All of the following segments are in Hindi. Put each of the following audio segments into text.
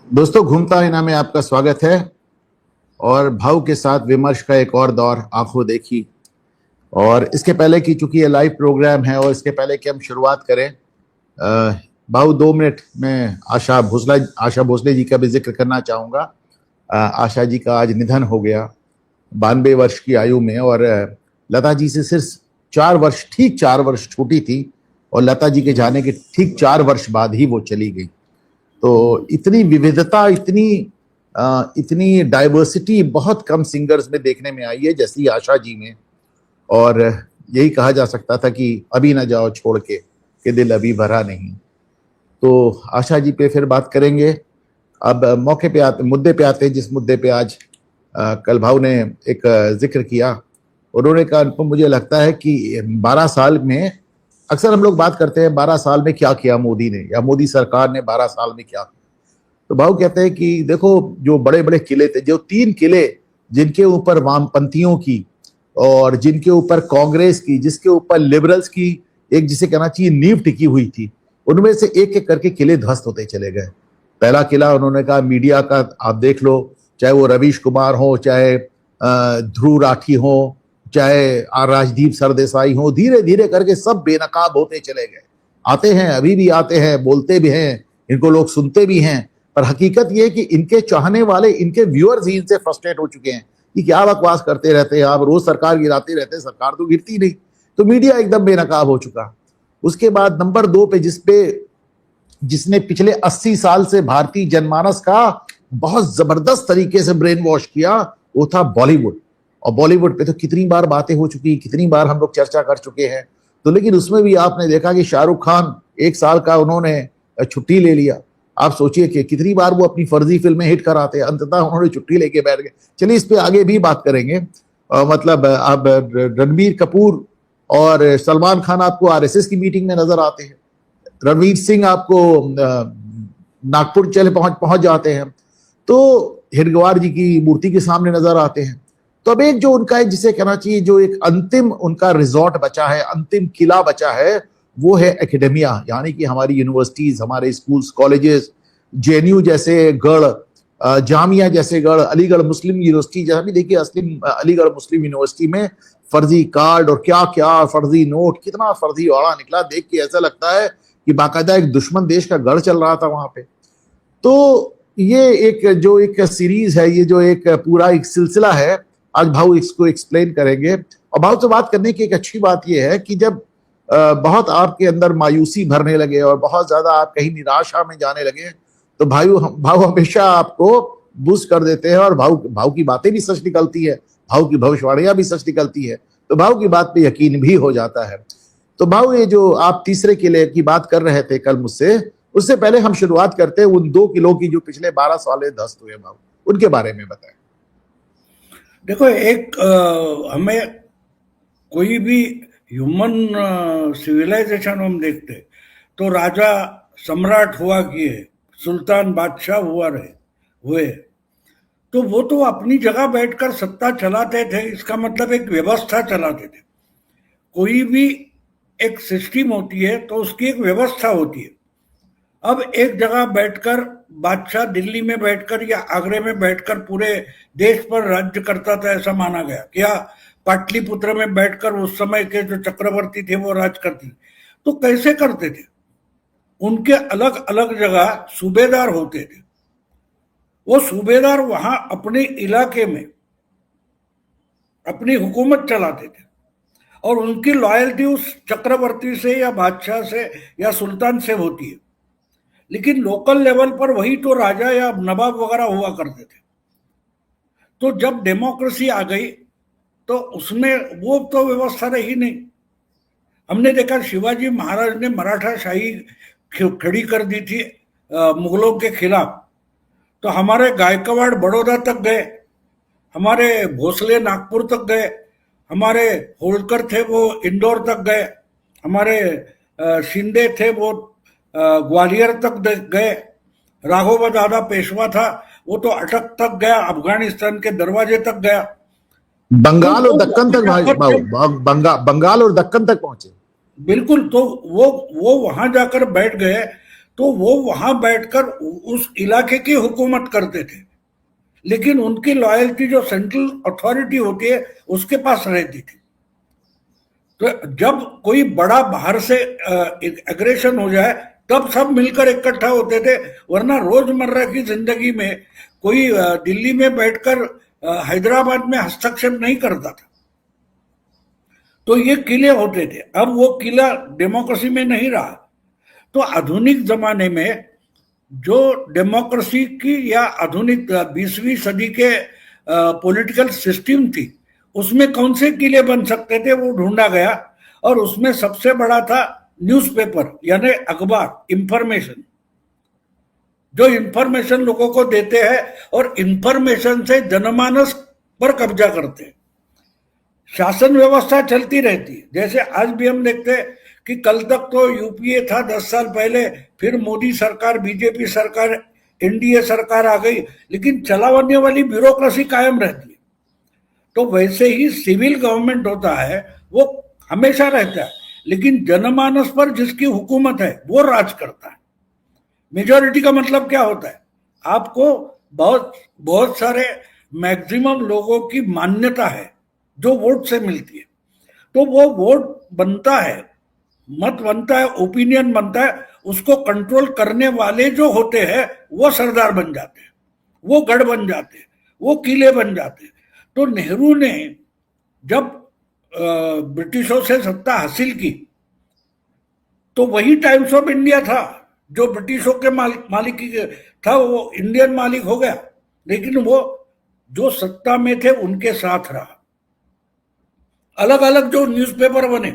दोस्तों, घूमता आईना में आपका स्वागत है। और भाव के साथ विमर्श का एक और दौर आंखों देखी। और इसके पहले की चूंकि ये लाइव प्रोग्राम है और इसके पहले कि हम शुरुआत करें, भाव 2 मिनट में आशा भोसले जी का भी जिक्र करना चाहूंगा। आशा जी का आज निधन हो गया 92 वर्ष की आयु में। और लता जी से सिर्फ 4 वर्ष, ठीक 4 वर्ष छोटी थी। और लता जी के जाने के ठीक 4 वर्ष बाद ही वो चली गई। तो इतनी विविधता, इतनी डाइवर्सिटी बहुत कम सिंगर्स में देखने में आई है जैसी आशा जी में। और यही कहा जा सकता था कि अभी ना जाओ छोड़ के कि दिल अभी भरा नहीं। तो आशा जी पे फिर बात करेंगे। अब मुद्दे पे आते हैं, जिस मुद्दे पे आज कल भाव ने एक जिक्र किया। उन्होंने कहा, अनुपम, मुझे लगता है कि 12 साल में, अक्सर हम लोग बात करते हैं 12 साल में क्या किया मोदी ने या मोदी सरकार ने 12 साल में क्या किया। तो भाव कहते हैं कि देखो, जो बड़े बड़े किले थे, जो 3 किले जिनके ऊपर वामपंथियों की और जिनके ऊपर कांग्रेस की, जिसके ऊपर लिबरल्स की एक, जिसे कहना चाहिए, नींव टिकी हुई थी, उनमें से एक एक करके किले ध्वस्त होते चले गए। पहला किला उन्होंने कहा मीडिया का, आप देख लो, चाहे वो रवीश कुमार हो, चाहे ध्रुव राठी हो, चाहे राजदीप सरदेसाई हो, धीरे धीरे करके सब बेनकाब होते चले गए। आते हैं, अभी भी आते हैं, बोलते भी हैं, इनको लोग सुनते भी हैं। पर हकीकत ये है कि इनके चाहने वाले, इनके व्यूअर्स ही इनसे फ्रस्ट्रेट हो चुके हैं कि क्या बकवास करते रहते हैं आप, रोज सरकार गिराते रहते हैं, सरकार तो गिरती नहीं। तो मीडिया एकदम बेनकाब हो चुका। उसके बाद नंबर 2 पे जिसने पिछले 80 साल से भारतीय जनमानस का बहुत जबरदस्त तरीके से ब्रेन वॉश किया, वो था बॉलीवुड। और बॉलीवुड पे तो कितनी बार बातें हो चुकी, कितनी बार हम लोग चर्चा कर चुके हैं। तो लेकिन उसमें भी आपने देखा कि शाहरुख खान 1 साल का उन्होंने छुट्टी ले लिया। आप सोचिए कि कितनी बार वो अपनी फर्जी फिल्में हिट कराते हैं, अंततः उन्होंने छुट्टी लेके बैठ गए। चलिए, इस पे आगे भी बात करेंगे। मतलब अब रणबीर कपूर और सलमान खान आपको आरएसएस की मीटिंग में नजर आते हैं। रणवीर सिंह आपको नागपुर चले पहुंच जाते हैं। तो हिरगवार जी की मूर्ति के सामने नजर आते हैं। तो अब एक जो उनका है, जिसे कहना चाहिए, जो एक अंतिम उनका रिजॉर्ट बचा है, अंतिम किला बचा है, वो है एकेडमिया, यानी कि हमारी यूनिवर्सिटीज, हमारे स्कूल्स, कॉलेजेस, जेएनयू जैसे गढ़, जामिया जैसे गढ़, अलीगढ़ मुस्लिम यूनिवर्सिटी जहां भी देखिए, असली अलीगढ़ मुस्लिम यूनिवर्सिटी में फर्जी कार्ड और क्या क्या फर्जी नोट, कितना फर्जी वाड़ा निकला। देख के ऐसा लगता है कि बाकायदा एक दुश्मन देश का गढ़ चल रहा था वहां पे। तो ये एक सीरीज है, ये जो एक पूरा एक सिलसिला है, आज भाव इसको एक्सप्लेन करेंगे। और भाव से बात करने की एक अच्छी बात यह है कि जब बहुत आपके अंदर मायूसी भरने लगे और बहुत ज्यादा आप कहीं निराशा में जाने लगे, तो भाव हमेशा आपको बूस्ट कर देते हैं। और भाव की बातें भी सच निकलती है, भाव की भविष्यवाणियां भी सच निकलती है। तो भाव की बात पे यकीन भी हो जाता है। तो भाव, ये जो आप तीसरे किले की बात कर रहे थे कल मुझसे, उससे पहले हम शुरुआत करते हैं उन 2 किलों की जो पिछले 12 साल ध्वस्त हुए। भाव, उनके बारे में बताएं। देखो, एक हमें कोई भी ह्यूमन सिविलाइजेशन हम देखते तो राजा सम्राट हुआ किए, सुल्तान बादशाह हुए, तो वो तो अपनी जगह बैठकर सत्ता चलाते थे। इसका मतलब एक व्यवस्था चलाते थे। कोई भी एक सिस्टम होती है तो उसकी एक व्यवस्था होती है। अब एक जगह बैठकर बादशाह दिल्ली में बैठकर या आगरे में बैठकर पूरे देश पर राज्य करता था, ऐसा माना गया। क्या पाटलिपुत्र में बैठकर उस समय के जो चक्रवर्ती थे वो राज करते थे? तो कैसे करते थे? उनके अलग अलग जगह सूबेदार होते थे। वो सूबेदार वहां अपने इलाके में अपनी हुकूमत चलाते थे और उनकी लॉयल्टी उस चक्रवर्ती से या बादशाह से या सुल्तान से होती है। लेकिन लोकल लेवल पर वही तो राजा या नवाब वगैरह हुआ करते थे। तो जब डेमोक्रेसी आ गई तो उसमें वो तो व्यवस्था रही नहीं। हमने देखा शिवाजी महाराज ने मराठा शाही खड़ी कर दी थी मुगलों के खिलाफ। तो हमारे गायकवाड़ बड़ौदा तक गए, हमारे भोसले नागपुर तक गए, हमारे होलकर थे वो इंदौर तक गए, हमारे शिंदे थे वो ग्वालियर तक गए, राघोबा दादा पेशवा था वो तो अटक तक गया, अफगानिस्तान के दरवाजे तक गया, बंगाल और दक्कन तक, बंगाल और दक्कन तक पहुंचे। बिल्कुल। तो वो वहां जाकर बैठ गए तो वो वहां बैठकर उस इलाके की हुकूमत करते थे, लेकिन उनकी लॉयल्टी जो सेंट्रल अथॉरिटी होती है उसके पास रहती थी। तो जब कोई बड़ा बाहर से एग्रेशन हो जाए तब सब मिलकर इकट्ठा होते थे, वरना रोजमर्रा की जिंदगी में कोई दिल्ली में बैठकर हैदराबाद में हस्तक्षेप नहीं करता था। तो ये किले होते थे, अब वो किला डेमोक्रेसी में नहीं रहा। तो आधुनिक जमाने में जो डेमोक्रेसी की या आधुनिक 20वीं सदी के पॉलिटिकल सिस्टम थी, उसमें कौन से किले बन सकते थे वो ढूंढा गया, और उसमें सबसे बड़ा था न्यूज़पेपर यानी अखबार, इंफॉर्मेशन, जो इंफॉर्मेशन लोगों को देते हैं और इंफॉर्मेशन से जनमानस पर कब्जा करते हैं। शासन व्यवस्था चलती रहती है। जैसे आज भी हम देखते हैं कि कल तक तो यूपीए था 10 साल पहले, फिर मोदी सरकार, बीजेपी सरकार, एनडीए सरकार आ गई, लेकिन चलाने वाली ब्यूरोक्रेसी कायम रहती है। तो वैसे ही सिविल गवर्नमेंट होता है, वो हमेशा रहता है, लेकिन जनमानस पर जिसकी हुकूमत है वो राज करता है। मेजॉरिटी का मतलब क्या होता है? आपको बहुत बहुत सारे मैक्सिमम लोगों की मान्यता है जो वोट से मिलती है, तो वो वोट बनता है, मत बनता है, ओपिनियन बनता है, उसको कंट्रोल करने वाले जो होते हैं वो सरदार बन जाते हैं, वो गढ़ बन जाते हैं, वो किले बन जाते हैं। तो नेहरू ने जब ब्रिटिशों से सत्ता हासिल की तो वही टाइम्स ऑफ इंडिया था जो ब्रिटिशों के मालिक था, वो इंडियन मालिक हो गया, लेकिन वो जो सत्ता में थे उनके साथ रहा। अलग अलग जो न्यूज़पेपर बने,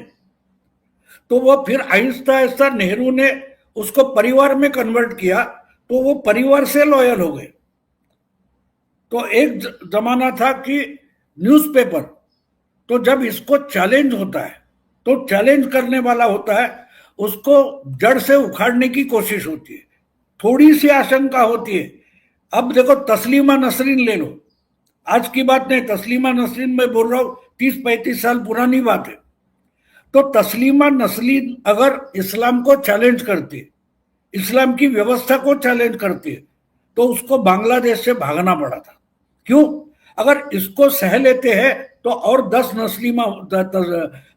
तो वो फिर आहिस्ता आहिस्ता नेहरू ने उसको परिवार में कन्वर्ट किया, तो वो परिवार से लॉयल हो गए। तो एक जमाना था कि न्यूज़पेपर, तो जब इसको चैलेंज होता है तो चैलेंज करने वाला होता है, उसको जड़ से उखाड़ने की कोशिश होती है, थोड़ी सी आशंका होती है। अब देखो तस्लीमा नसरीन ले लो, आज की बात नहीं, तस्लीमा नसरीन मैं बोल रहा हूं 30-35 साल पुरानी बात है। तो तस्लीमा नसरीन अगर इस्लाम को चैलेंज करती है, इस्लाम की व्यवस्था को चैलेंज करती है, तो उसको बांग्लादेश से भागना पड़ा था। क्यों? अगर इसको सह लेते हैं तो और 10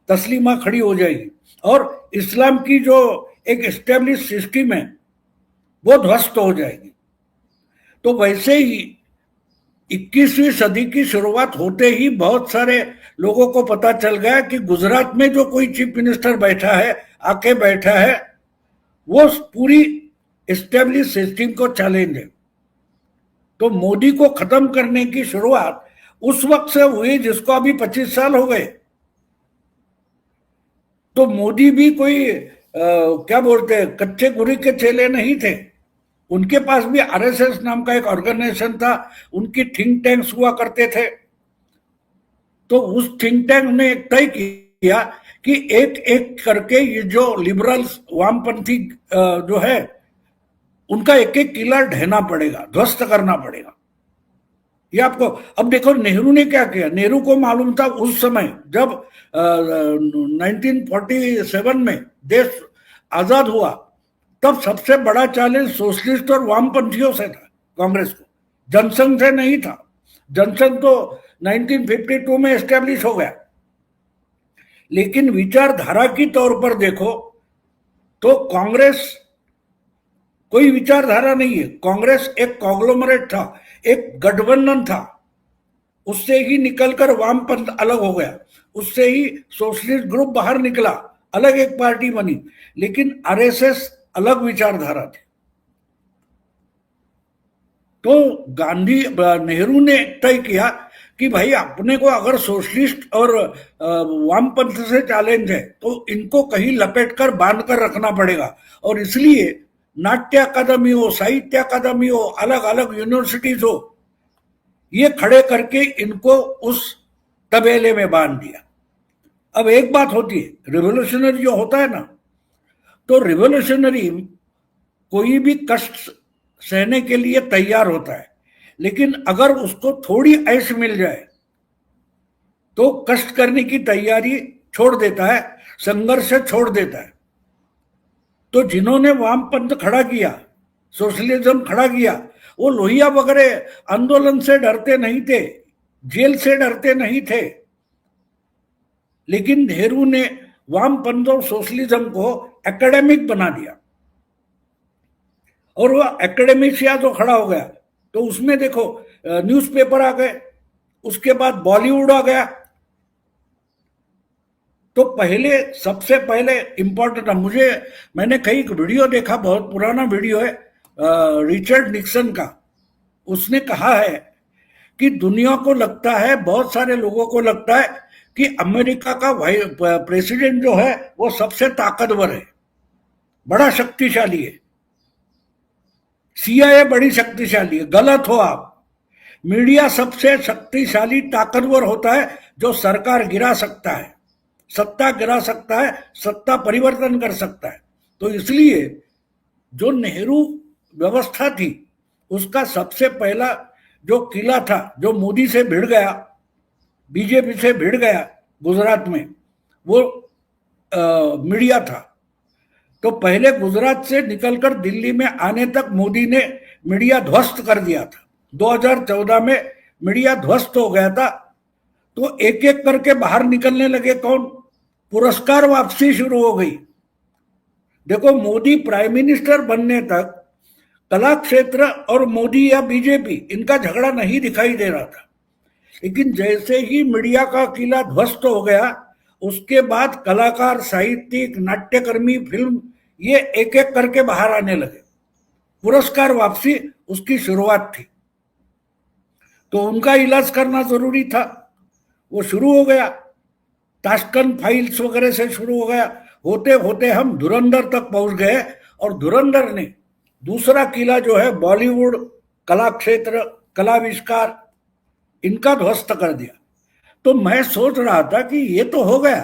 तस्लीमा खड़ी हो जाएगी और इस्लाम की जो एक एस्टेब्लिश सिस्टम है वो ध्वस्त हो जाएगी। तो वैसे ही 21वीं सदी की शुरुआत होते ही बहुत सारे लोगों को पता चल गया कि गुजरात में जो कोई चीफ मिनिस्टर बैठा है, आके बैठा है, वो पूरी एस्टेब्लिश सिस्टम को चैलेंज है। तो मोदी को खत्म करने की शुरुआत उस वक्त से हुई जिसको अभी 25 साल हो गए। तो मोदी भी कोई क्या बोलते हैं, कच्चे गुरी के चेले नहीं थे। उनके पास भी आरएसएस नाम का एक ऑर्गेनाइजेशन था, उनकी थिंक टैंक्स हुआ करते थे। तो उस थिंक टैंक ने तय किया कि एक एक करके ये जो लिबरल्स, वामपंथी जो है, उनका एक एक किला ढहना पड़ेगा, ध्वस्त करना पड़ेगा। ये आपको अब देखो नेहरू ने क्या किया। नेहरू को मालूम था उस समय जब 1947 में देश आजाद हुआ, तब सबसे बड़ा चैलेंज सोशलिस्ट और वामपंथियों से था, कांग्रेस को, जनसंघ से नहीं था। जनसंघ तो 1952 में एस्टेब्लिश हो गया, लेकिन विचारधारा की तौर पर देखो तो कांग्रेस कोई विचारधारा नहीं है। कांग्रेस एक कॉन्ग्लोमरेट था, एक गठबंधन था, उससे ही निकलकर वामपंथ अलग हो गया, उससे ही सोशलिस्ट ग्रुप बाहर निकला, अलग एक पार्टी बनी, लेकिन आरएसएस अलग विचारधारा थी। तो नेहरू ने तय किया कि भाई अपने को अगर सोशलिस्ट और वामपंथ से चैलेंज है तो इनको कहीं लपेट कर बांध कर रखना पड़ेगा, और इसलिए नाट्य अकादमी हो, साहित्य अकादमी हो, अलग अलग यूनिवर्सिटीज हो, ये खड़े करके इनको उस तबेले में बांध दिया। अब एक बात होती है, रिवोल्यूशनरी जो होता है ना, तो रिवोल्यूशनरी कोई भी कष्ट सहने के लिए तैयार होता है, लेकिन अगर उसको थोड़ी ऐश मिल जाए तो कष्ट करने की तैयारी छोड़ देता है, संघर्ष छोड़ देता है। तो जिन्होंने वामपंथ खड़ा किया, सोशलिज्म खड़ा किया, वो लोहिया वगैरह आंदोलन से डरते नहीं थे, जेल से डरते नहीं थे, लेकिन नेहरू ने वामपंथ और सोशलिज्म को एकेडमिक बना दिया और वो एकेडमिशिया जो खड़ा हो गया, तो उसमें देखो न्यूज़पेपर आ गए, उसके बाद बॉलीवुड आ गया। तो पहले सबसे पहले इंपॉर्टेंट, मैंने कई एक वीडियो देखा, बहुत पुराना वीडियो है, रिचर्ड निक्सन का। उसने कहा है कि दुनिया को लगता है, बहुत सारे लोगों को लगता है कि अमेरिका का प्रेसिडेंट जो है वो सबसे ताकतवर है, बड़ा शक्तिशाली है, सीआईए बड़ी शक्तिशाली है। गलत हो आप। मीडिया सबसे शक्तिशाली ताकतवर होता है जो सरकार गिरा सकता है, सत्ता गिरा सकता है, सत्ता परिवर्तन कर सकता है। तो इसलिए जो नेहरू व्यवस्था थी उसका सबसे पहला जो किला था, जो मोदी से भिड़ गया, बीजेपी से भिड़ गया गुजरात में, वो मीडिया था। तो पहले गुजरात से निकलकर दिल्ली में आने तक मोदी ने मीडिया ध्वस्त कर दिया था। 2014 में मीडिया ध्वस्त हो गया था, तो एक एक करके बाहर निकलने लगे। कौन? पुरस्कार वापसी शुरू हो गई। देखो, मोदी प्राइम मिनिस्टर बनने तक कला क्षेत्र और मोदी या बीजेपी, इनका झगड़ा नहीं दिखाई दे रहा था, लेकिन जैसे ही मीडिया का किला ध्वस्त हो गया, उसके बाद कलाकार, साहित्यिक, नाट्यकर्मी, फिल्म, ये एक एक करके बाहर आने लगे। पुरस्कार वापसी उसकी शुरुआत थी, तो उनका इलाज करना जरूरी था, वो शुरू हो गया। ताशकंद फाइल्स वगैरह से शुरू हो गया, होते होते हम धुरंधर तक पहुंच गए, और धुरंधर ने दूसरा किला जो है बॉलीवुड, कला क्षेत्र, कलाविष्कार, इनका ध्वस्त कर दिया। तो मैं सोच रहा था कि ये तो हो गया,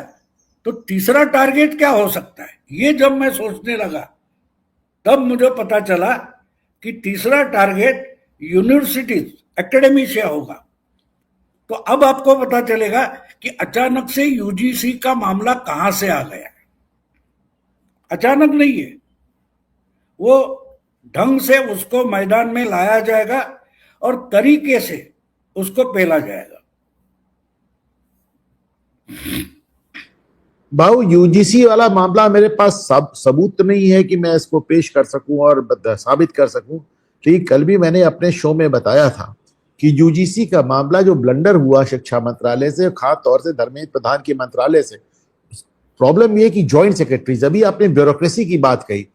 तो तीसरा टारगेट क्या हो सकता है? ये जब मैं सोचने लगा तब मुझे पता चला कि तीसरा टारगेट यूनिवर्सिटीज, एकेडमिशिया होगा। तो अब आपको पता चलेगा कि अचानक से यूजीसी का मामला कहां से आ गया। अचानक नहीं है, वो ढंग से उसको मैदान में लाया जाएगा और तरीके से उसको पेला जाएगा। भाऊ, यूजीसी वाला मामला मेरे पास सबूत नहीं है कि मैं इसको पेश कर सकूं और साबित कर सकूं, लेकिन कल भी मैंने अपने शो में बताया था कि यूजीसी का मामला जो ब्लंडर हुआ शिक्षा मंत्रालय से, खास तौर से धर्मेंद्र प्रधान के मंत्रालय से, प्रॉब्लम ये कि जॉइंट सेक्रेटरीज, अभी आपने ब्यूरोक्रेसी की बात कही,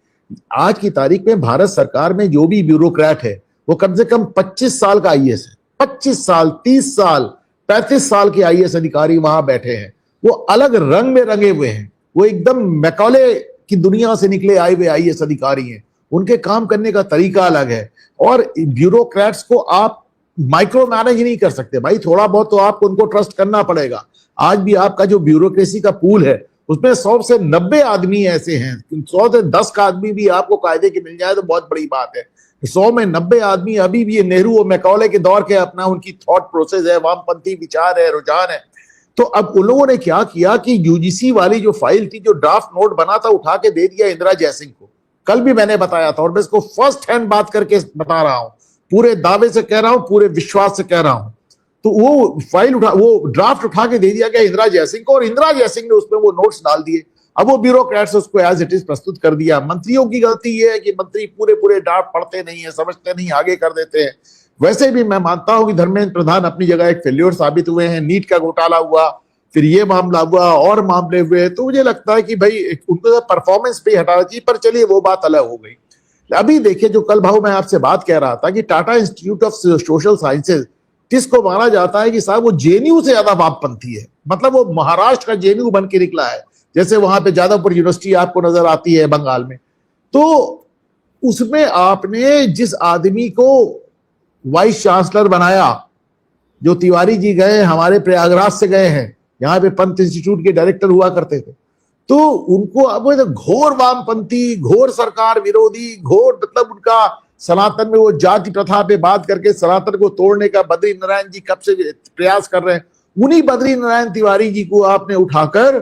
आज की तारीख में भारत सरकार में जो भी ब्यूरोक्रेट है वो कम से कम 25 साल का आईएएस है। 25 साल, 30 साल, 35 साल के आईएएस अधिकारी वहां बैठे हैं। वो अलग रंग में रंगे हुए हैं, वो एकदम मैकॉले की दुनिया से निकले आए हुए आईएएस अधिकारी हैं। उनके काम करने का तरीका अलग है, और ब्यूरोक्रेट्स को आप माइक्रो मैनेज नहीं कर सकते भाई, थोड़ा बहुत तो आपको उनको ट्रस्ट करना पड़ेगा। आज भी आपका जो ब्यूरोक्रेसी का पूल है उसमें 100 से 90 आदमी ऐसे हैं, 100 से 10 का आदमी भी आपको कायदे के मिल जाए तो बहुत बड़ी बात है। 100 में 90 आदमी अभी भी ये नेहरू और मैकॉले के दौर के अपना उनकी थॉट प्रोसेस है, वामपंथी विचार है, रुझान है। तो अब उन लोगों ने क्या किया कि यूजीसी वाली जो फाइल थी, जो ड्राफ्ट नोट बना था, उठा के दे दिया इंदिरा जयसिंह को। कल भी मैंने बताया था, और मैं इसको फर्स्ट हैंड बात करके बता रहा हूं, पूरे दावे से कह रहा हूं, पूरे विश्वास से कह रहा हूं। तो वो फाइल वो ड्राफ्ट उठा के दे दिया गया इंदिरा जयसिंह को, और इंदिरा जयसिंह ने उसमें वो नोट्स डाल दिए। अब वो ब्यूरोक्रेट्स उसको एज इट इज प्रस्तुत कर दिया। मंत्रियों की गलती ये है कि मंत्री पूरे पूरे ड्राफ्ट पढ़ते नहीं है, समझते नहीं, आगे कर देते हैं। वैसे भी मैं मानता हूं कि धर्मेंद्र प्रधान अपनी जगह एक फेल्योर साबित हुए हैं। नीट का घोटाला हुआ, फिर ये मामला हुआ, और मामले हुए, तो मुझे लगता है कि भाई उनको परफॉर्मेंस पे हटाना चाहिए। पर चलिए, वो बात अलग हो गई। अभी देखिए, जो कल भाऊ मैं आपसे बात कह रहा था कि Tata institute of social sciences, जिसको माना जाता है कि साहब वो जेएनयू से ज्यादा वामपंथी है, मतलब वो महाराष्ट्र का जेएनयू बन के निकला है, जैसे वहां पे जादवपुर यूनिवर्सिटी आपको नजर आती है बंगाल में। तो उसमें आपने जिस आदमी को वाइस चांसलर बनाया, जो तिवारी जी गए, हमारे प्रयागराज से गए हैं, यहाँ पे पंत इंस्टीट्यूट के डायरेक्टर हुआ करते थे, तो उनको अब घोर वामपंथी, घोर सरकार विरोधी, घोर, मतलब उनका सनातन में वो जाति प्रथा पे बात करके सनातन को तोड़ने का बद्री नारायण जी कब से प्रयास कर रहे हैं। उन्हीं बद्री नारायण तिवारी जी को आपने उठाकर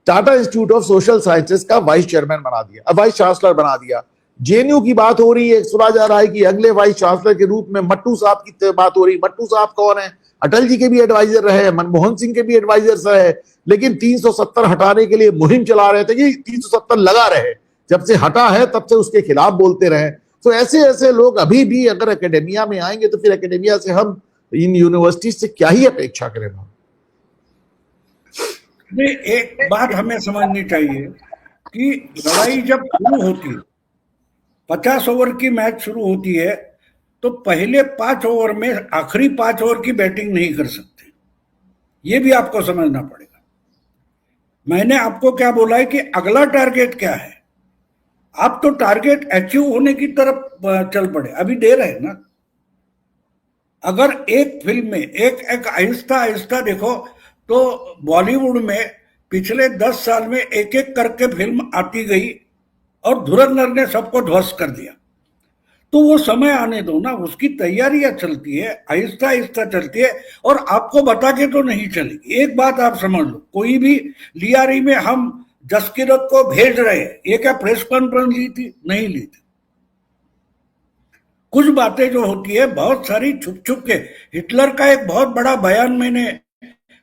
Tata institute of social sciences का वाइस चेयरमैन बना दिया, वाइस चांसलर बना दिया। जेएनयू की बात हो रही है, सुना जा रहा है कि अगले वाइस चांसलर के रूप में मट्टू साहब की बात हो रही। मट्टू साहब कौन है? अटल जी के भी एडवाइजर रहे, मनमोहन सिंह के भी एडवाइजर रहे, लेकिन 370 हटाने के लिए मुहिम चला रहे थे कि 370 लगा रहे, जब से हटा है तब से उसके खिलाफ बोलते रहे। तो ऐसे ऐसे लोग अभी भी अगर एकेडेमिया में आएंगे तो फिर एकेडेमिया से हम इन यूनिवर्सिटी से क्या ही अपेक्षा करें? नहीं, एक बात हमें समझनी चाहिए कि लड़ाई जब शुरू होती है, 50 ओवर की मैच शुरू होती है, तो पहले 5 ओवर में आखिरी 5 ओवर की बैटिंग नहीं कर सकते। ये भी आपको समझना पड़ेगा। मैंने आपको क्या बोला है कि अगला टारगेट क्या है। आप तो टारगेट अचीव होने की तरफ चल पड़े, अभी दे रहे हैं ना। अगर एक फिल्म में एक आहिस्ता आहिस्ता देखो तो बॉलीवुड में पिछले 10 साल में एक एक करके फिल्म आती गई और धुरंधर ने सबको ध्वस्त कर दिया। तो वो समय आने दो ना, उसकी तैयारियां चलती है, आहिस्ता आहिस्ता चलती है, और आपको बता के तो नहीं चलेगी। एक बात आप समझ लो, कोई भी लियारी में हम जसकिरत को भेज रहे हैं, ये क्या प्रेस कॉन्फ्रेंस ली थी? नहीं ली थी। कुछ बातें जो होती है बहुत सारी छुप छुप के। हिटलर का एक बहुत बड़ा बयान मैंने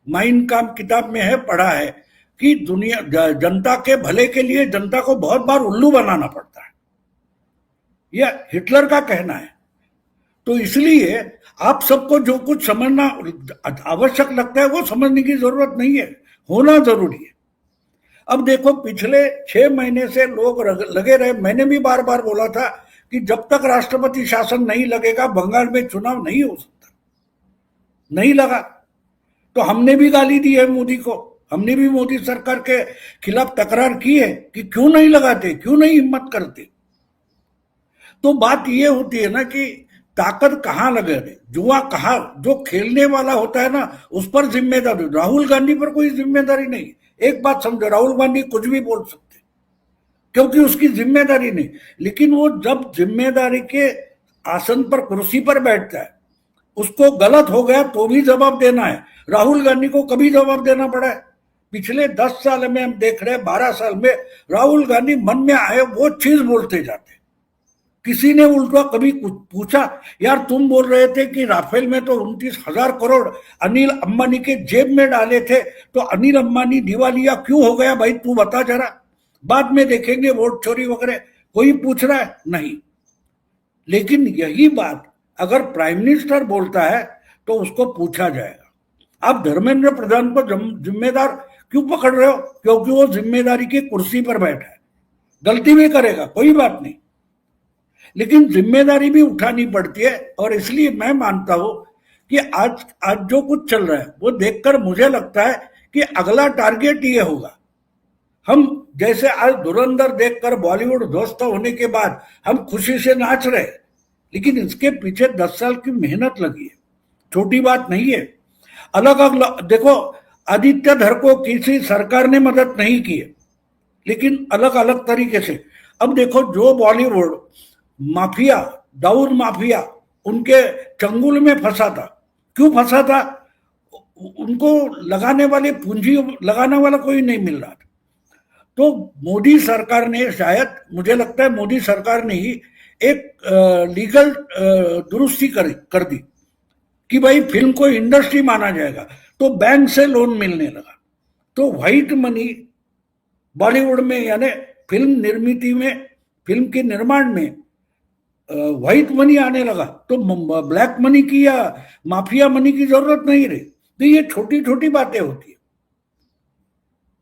माइन काम्फ किताब में है पढ़ा है कि दुनिया जनता के भले के लिए जनता को बहुत बार उल्लू बनाना पड़ता है। यह हिटलर का कहना है। तो इसलिए आप सबको जो कुछ समझना आवश्यक लगता है वो समझने की जरूरत नहीं है, होना जरूरी है। अब देखो, पिछले 6 महीने से लोग लगे रहे। मैंने भी बार बार बोला था कि जब तक राष्ट्रपति शासन नहीं लगेगा बंगाल में चुनाव नहीं हो सकता। नहीं लगा तो हमने भी गाली दी है मोदी को, हमने भी मोदी सरकार के खिलाफ तकरार की है कि क्यों नहीं लगाते, क्यों नहीं हिम्मत करते। तो बात ये होती है ना कि ताकत कहाँ लगे, जुआ कहाँ, जो खेलने वाला होता है ना उस पर जिम्मेदारी। राहुल गांधी पर कोई जिम्मेदारी नहीं। एक बात समझो, राहुल गांधी कुछ भी बोल सकते क्योंकि उसकी जिम्मेदारी नहीं। लेकिन वो जब जिम्मेदारी के आसन पर, कुर्सी पर बैठता है, उसको गलत हो गया तो भी जवाब देना है। राहुल गांधी को कभी जवाब देना पड़ा है? पिछले 10 साल में हम देख रहे हैं, 12 साल में राहुल गांधी मन में आए वो चीज बोलते जाते। किसी ने उल्टा कभी कुछ पूछा? यार तुम बोल रहे थे कि राफेल में तो 29,000 करोड़ अनिल अंबानी के जेब में डाले थे, तो अनिल अंबानी दिवालिया क्यों हो गया भाई, तू बता जरा। बाद में देखेंगे वोट चोरी वगैरह, कोई पूछ रहा है? नहीं। लेकिन यही बात अगर प्राइम मिनिस्टर बोलता है तो उसको पूछा जाएगा। आप धर्मेंद्र प्रधान को जिम्मेदार क्यों पकड़ रहे हो? क्योंकि वो जिम्मेदारी की कुर्सी पर बैठा है। गलती भी करेगा, कोई बात नहीं, लेकिन जिम्मेदारी भी उठानी पड़ती है। और इसलिए मैं मानता हूं कि आज जो कुछ चल रहा है वो देखकर मुझे लगता है कि अगला टारगेट ये होगा। हम जैसे आज धुरंधर देखकर बॉलीवुड ध्वस्त होने के बाद हम खुशी से नाच रहे, लेकिन इसके पीछे 10 साल की मेहनत लगी है, छोटी बात नहीं है। अलग अलग देखो, आदित्य धर को किसी सरकार ने मदद नहीं की है, लेकिन अलग अलग तरीके से। अब देखो, जो बॉलीवुड माफिया, दाऊद माफिया उनके चंगुल में फंसा था, क्यों फंसा था? उनको लगाने वाले, पूंजी लगाने वाला कोई नहीं मिल रहा था। तो मोदी सरकार ने, शायद मुझे लगता है मोदी सरकार ने ही एक लीगल दुरुस्ती कर दी कि भाई फिल्म को इंडस्ट्री माना जाएगा, तो बैंक से लोन मिलने लगा। तो व्हाइट मनी बॉलीवुड में, यानी फिल्म निर्मित में, फिल्म के निर्माण में व्हाइट मनी आने लगा, तो ब्लैक मनी की या माफिया मनी की जरूरत नहीं रही। तो ये छोटी छोटी बातें होती है।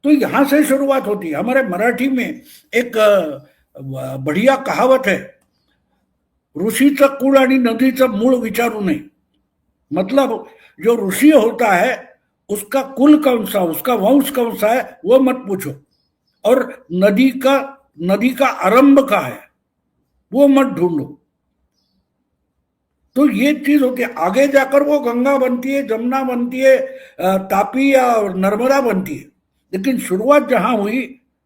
तो यहां से शुरुआत होती है। हमारे मराठी में एक बढ़िया कहावत है, ऋषीचं कुळ आणि नदीचं मूळ विचारू नये। मतलब जो ऋषि होता है उसका कुल कौन सा, उसका वंश कौन सा है वो मत पूछो, और नदी का आरंभ का है वो मत ढूंढो। तो ये चीज होती है। आगे जाकर वो गंगा बनती है, जमुना बनती है, तापी या नर्मदा बनती है, लेकिन शुरुआत जहां हुई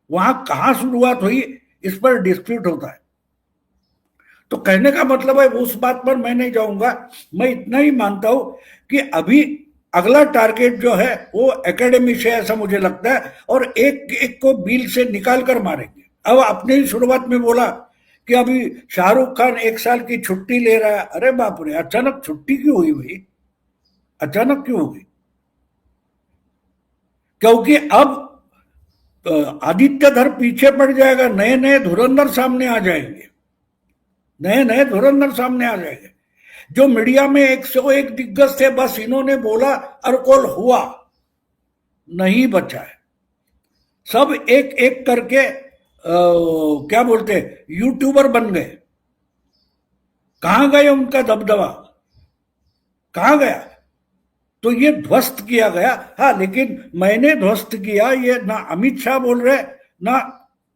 वहां कहां शुरुआत हुई इस पर डिस्प्यूट होता है। तो कहने का मतलब है, उस बात पर मैं नहीं जाऊंगा। मैं इतना ही मानता हूं कि अभी अगला टारगेट जो है वो एकेडमी से, ऐसा मुझे लगता है, और एक एक को बिल से निकाल कर मारेंगे। अब आपने ही शुरुआत में बोला कि अभी शाहरुख खान 1 साल की छुट्टी ले रहा है। अरे बाप रे, अचानक छुट्टी क्यों हुई भाई? अचानक क्यों हुई? क्योंकि अब आदित्यधर पीछे पड़ जाएगा, नए नए धुरंधर सामने आ जाएंगे, नए नए धुरंधर सामने आ जाएंगे। जो मीडिया में 101 दिग्गज थे, बस इन्होंने बोला अरकोल हुआ, नहीं बचा है। सब एक एक करके क्या बोलते हैं, यूट्यूबर बन गए। कहां गए उनका दबदबा? कहां गया? तो ये ध्वस्त किया गया। हाँ, लेकिन मैंने ध्वस्त किया, ये ना अमित शाह बोल रहे, ना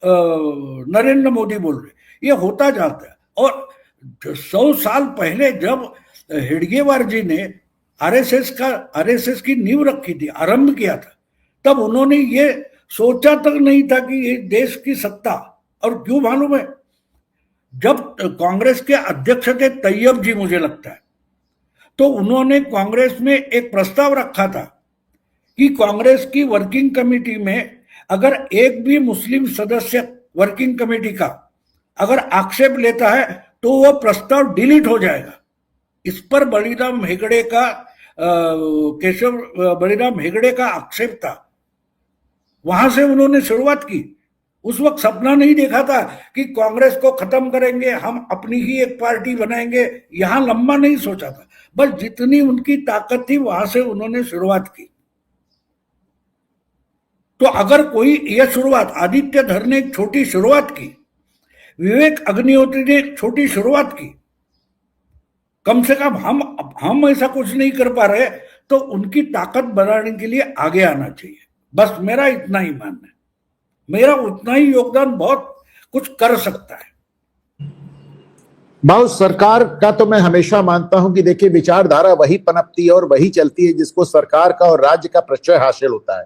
नरेंद्र मोदी बोल रहे, ये होता जाता है। और 100 साल पहले जब हेडगेवार जी ने आरएसएस की नींव रखी थी, आरंभ किया था, तब उन्होंने ये सोचा तक नहीं था कि ये देश की सत्ता। और क्यों मालूम है? जब कांग्रेस के अध्यक्ष थे तैयब जी, मुझे लगता है, तो उन्होंने कांग्रेस में एक प्रस्ताव रखा था कि कांग्रेस की वर्किंग कमेटी में अगर एक भी मुस्लिम सदस्य वर्किंग कमेटी का अगर आक्षेप लेता है तो वह प्रस्ताव डिलीट हो जाएगा। इस पर बलिराम हेगड़े का केशव बलिराम हेगड़े का आक्षेप था। वहां से उन्होंने शुरुआत की। उस वक्त सपना नहीं देखा था कि कांग्रेस को खत्म करेंगे, हम अपनी ही एक पार्टी बनाएंगे, यहां लंबा नहीं सोचा था। बस जितनी उनकी ताकत थी वहां से उन्होंने शुरुआत की। तो अगर कोई यह शुरुआत, आदित्य धर ने एक छोटी शुरुआत की, विवेक अग्निहोत्री ने एक छोटी शुरुआत की, कम से कम हम ऐसा कुछ नहीं कर पा रहे, तो उनकी ताकत बढ़ाने के लिए आगे आना चाहिए। बस मेरा इतना ही मानना है, मेरा उतना ही योगदान बहुत कुछ कर सकता है। भाव, सरकार का तो मैं हमेशा मानता हूं कि देखिए, विचारधारा वही पनपती है और वही चलती है जिसको सरकार का और राज्य का प्रत्यय हासिल होता है।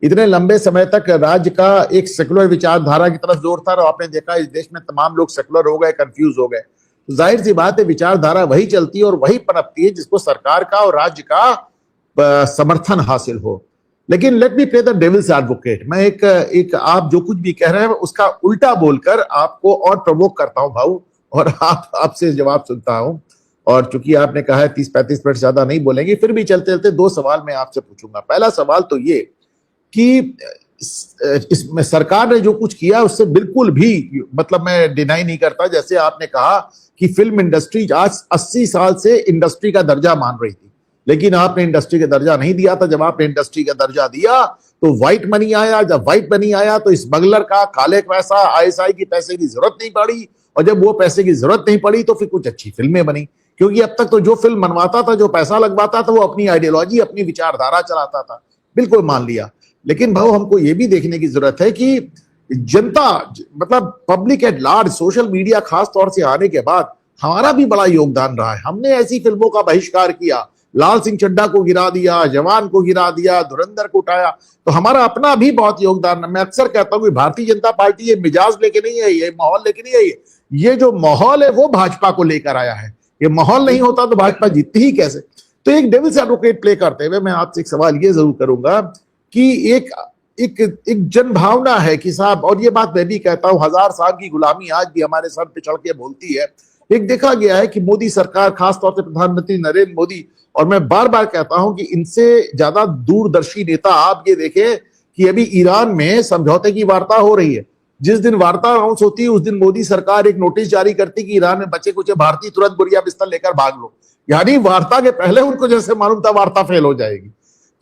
इतने लंबे समय तक राज्य का एक सेकुलर विचारधारा की तरफ जोर था, और आपने देखा इस देश में तमाम लोग सेकुलर हो गए, कंफ्यूज हो गए। तो जाहिर सी बात है, विचारधारा वही चलती है और वही पनपती है जिसको सरकार का और राज्य का समर्थन हासिल हो। लेकिन let me play the devil's advocate. मैं एक आप जो कुछ भी कह रहे हैं उसका उल्टा बोलकर आपको और प्रवोक करता हूं भाऊ, और आपसे जवाब सुनता हूं। और चूंकि आपने कहा है 30-35 मिनट ज्यादा नहीं बोलेंगे, फिर भी चलते चलते 2 सवाल मैं आपसे पूछूंगा। पहला सवाल तो ये कि इसमें सरकार ने जो कुछ किया उससे बिल्कुल भी मतलब मैं डिनाई नहीं करता। जैसे आपने कहा कि फिल्म इंडस्ट्री आज 80 साल से इंडस्ट्री का दर्जा मान रही थी, लेकिन आपने इंडस्ट्री का दर्जा नहीं दिया था। जब आपने इंडस्ट्री का दर्जा दिया तो व्हाइट मनी आया, जब व्हाइट मनी आया तो स्मगलर का, काले पैसा, आईएसआई की पैसे की जरूरत नहीं पड़ी, और जब वो पैसे की जरूरत नहीं पड़ी तो फिर कुछ अच्छी फिल्में बनी। क्योंकि अब तक तो जो फिल्म बनवाता था, जो पैसा लगवाता था, वो अपनी आइडियोलॉजी, अपनी विचारधारा चलाता था। बिल्कुल मान लिया। लेकिन भाव, हमको ये भी देखने की जरूरत है कि जनता, मतलब public at large, social media खास तौर से आने के बाद हमारा भी बड़ा योगदान रहा है। हमने ऐसी फिल्मों का बहिष्कार किया, लाल सिंह चड्ढा को गिरा दिया, जवान को गिरा दिया, धुरंधर को उठाया, तो हमारा अपना भी बहुत योगदान है। मैं अक्सर कहता हूं कि भारतीय जनता पार्टी ये मिजाज लेके नहीं आई है, माहौल लेके नहीं आई है। ये जो माहौल है वो भाजपा को लेकर आया है। ये माहौल नहीं होता तो भाजपा जीतती ही कैसे? तो एक डेविल्स एडवोकेट प्ले करते हुए मैं आपसे एक सवाल ये जरूर करूंगा कि एक जन भावना है कि साहब, और ये बात मैं भी कहता हूं, 1000 साल की गुलामी आज भी हमारे सर पे चढ़ के बोलती है। एक देखा गया है कि मोदी सरकार, खासतौर से प्रधानमंत्री नरेंद्र मोदी, और मैं बार बार कहता हूं कि इनसे ज्यादा दूरदर्शी नेता आप ये देखें कि अभी ईरान में समझौते की वार्ता हो रही है। जिस दिन वार्ता अनाउंस होती है उस दिन मोदी सरकार एक नोटिस जारी करती कि ईरान में बचे कुछ भारतीय तुरंत बुरिया बिस्तर लेकर भाग लो। यानी वार्ता के पहले उनको जैसे मालूम था वार्ता फेल हो जाएगी।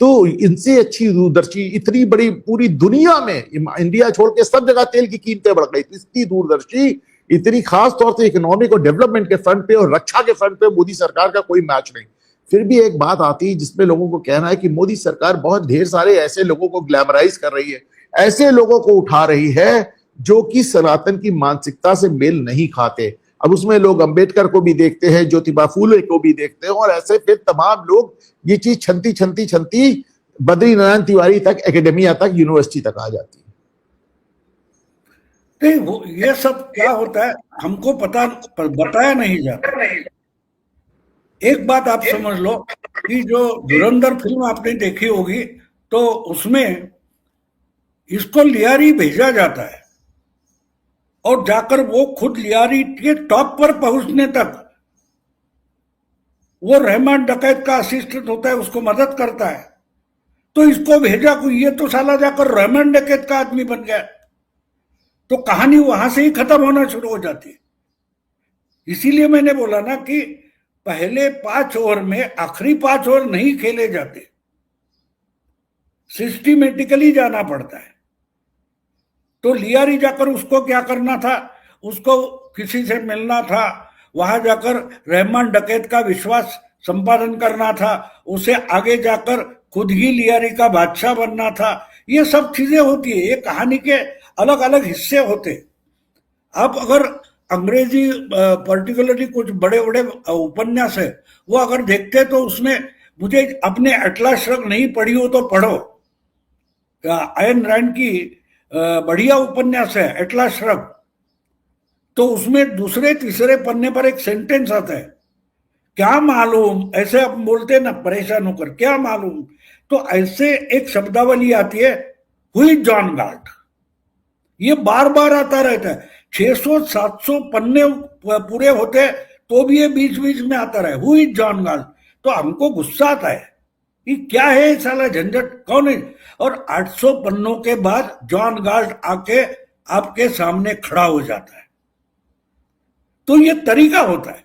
तो इनसे अच्छी दूरदर्शी, इतनी बड़ी पूरी दुनिया में, इंडिया छोड़ के सब जगह तेल की कीमतें बढ़ गई, इतनी दूरदर्शी, इतनी खास तौर से इकोनॉमिक और डेवलपमेंट के फ्रंट पे और रक्षा के फ्रंट पे मोदी सरकार का कोई मैच नहीं। फिर भी एक बात आती है जिसमें लोगों को कहना है कि मोदी सरकार बहुत ढेर सारे ऐसे लोगों को ग्लैमराइज कर रही है, ऐसे लोगों को उठा रही है जो कि सनातन की मानसिकता से मेल नहीं खाते। अब उसमें लोग अंबेडकर को भी देखते हैं, ज्योतिबा फूले को भी देखते हैं, और ऐसे फिर तमाम लोग ये चीज छनती बद्री नारायण तिवारी तक, एकेडमिया तक, यूनिवर्सिटी तक आ जाती है। नहीं, वो ये सब क्या होता है हमको पता, पर बताया नहीं जाता। एक बात आप समझ लो कि जो धुरंधर फिल्म आपने देखी होगी, तो उसमें इसको लियारी भेजा जाता है और जाकर वो खुद लियारी के टॉप पर पहुंचने तक वो रहमान डकैत का असिस्टेंट होता है, उसको मदद करता है। तो इसको भेजा कोई, ये तो साला जाकर रहमान डकैत का आदमी बन गया, तो कहानी वहां से ही खत्म होना शुरू हो जाती है। इसीलिए मैंने बोला ना कि पहले 5 ओवर में आखिरी 5 ओवर नहीं खेले जाते, सिस्टमेटिकली जाना पड़ता है। तो लियारी जाकर उसको क्या करना था, उसको किसी से मिलना था, वहां जाकर रहमान डकैत का विश्वास संपादन करना था, उसे आगे जाकर खुद ही लियारी का बादशाह बनना था। ये सब चीजें होती है, ये कहानी के अलग अलग हिस्से होते। आप अगर अंग्रेजी पर्टिकुलरली कुछ बड़े बड़े उपन्यास है वो अगर देखते तो उसमें, मुझे अपने एटलास श्रग नहीं पढ़ी हो तो पढ़ो, आयन रैंड की बढ़िया उपन्यास है एटलास श्रग। तो उसमें दूसरे तीसरे पन्ने पर एक सेंटेंस आता है, क्या मालूम, ऐसे आप बोलते ना परेशान होकर, क्या मालूम, तो ऐसे एक शब्दावली आती है, हुई जॉन गार्ड। ये बार बार आता रहता है, 600-700 पन्ने पूरे होते हैं तो भी ये बीच बीच में आता रहे, हुई जॉन गार्ड। तो हमको गुस्सा आता है कि क्या है साला झंझट, कौन है। और 800 पन्नों के बाद जॉन गार्ड आके आपके सामने खड़ा हो जाता है। तो ये तरीका होता है,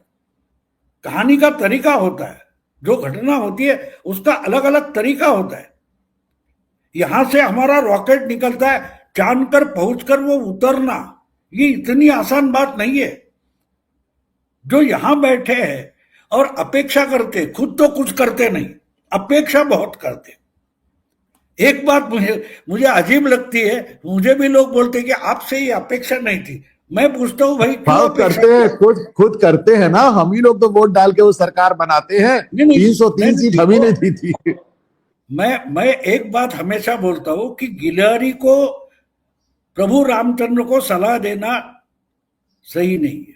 कहानी का तरीका होता है, जो घटना होती है उसका अलग अलग तरीका होता है। यहां से हमारा रॉकेट निकलता है, चांद पर पहुंचकर वो उतरना, ये इतनी आसान बात नहीं है। जो यहां बैठे हैं और अपेक्षा करते, खुद तो कुछ करते नहीं, अपेक्षा बहुत करते। एक बात मुझे अजीब लगती है, मुझे भी लोग बोलते कि आपसे ये अपेक्षा नहीं थी। मैं पूछता हूं भाई क्यों करते हैं, खुद करते हैं ना, हम ही लोग तो वोट डाल के वो सरकार बनाते हैं। 303 सीट हम ही ने दी थी। मैं एक बात हमेशा बोलता हूं कि गिलहरी को, प्रभु रामचंद्र को सलाह देना सही नहीं है।